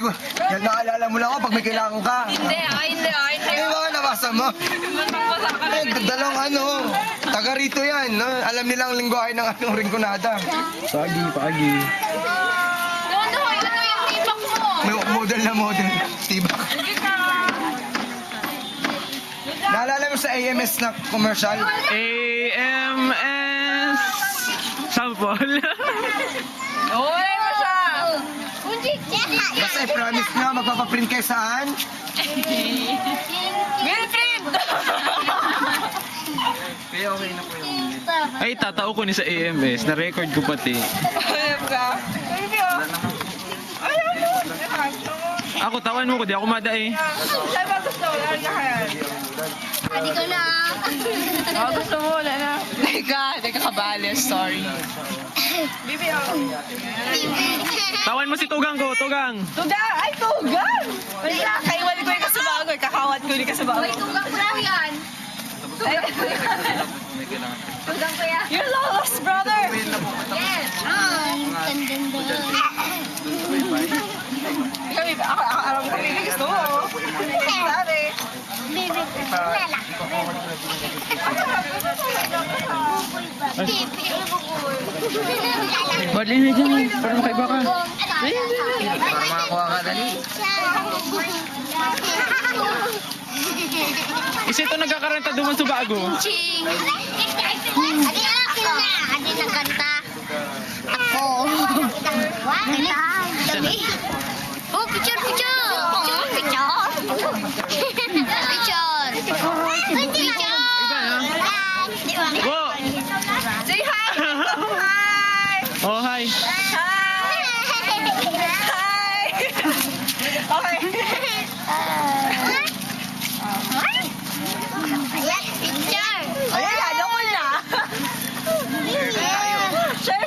Yan, naalala mo lang ako pag may kailangan ka. Hindi. Ay, baka nabasa mo. Dalawang taga rito yan. No? Alam nilang lingwahe ng rinconada. Pagi. Ano yung tibak mo? May model na model. Tibak. Naalala mo sa AMS na commercial? AMS sample. Uy, mo siya! Basta i-promise na magpapaprint kayo saan? Wilfred! Kaya okay na po yung Ay, tatao ko ni sa AMS. Na-record ko pati. Alam ka? Ako, tawan mo ko. Di ako madae. Saan ba gusto mo? Ano ka yan? Adi ko na. Gusto mo, wala na. Teka kabales, sorry. Bibi ako. Tawan mo si Tugang ko. Tugang. Tugang! Ay, tugang! Wala, kaiwan ko yung kasabagoy. Kakawat ko yung kasabagoy. Uy, tugang ko lang yan. Tugang ko yan. Your Lola's brother! Yes. Ganda. Kami, ako alam ko, baby, gusto mo. Sabi. Baby ko. Lalaki. Baby. Badli na dyan. Para makaiba ka. Para makakuha ka dali. Isa ito nagkakaranta duman sa bago. Ching. Adi na. Adi na kanta. Ako. Kanta. Dami. Oh, picture. Go! Say hi! Hi! Oh, hi. Hi! Hi! Okay. Picture. Ayan, ano ko na? Share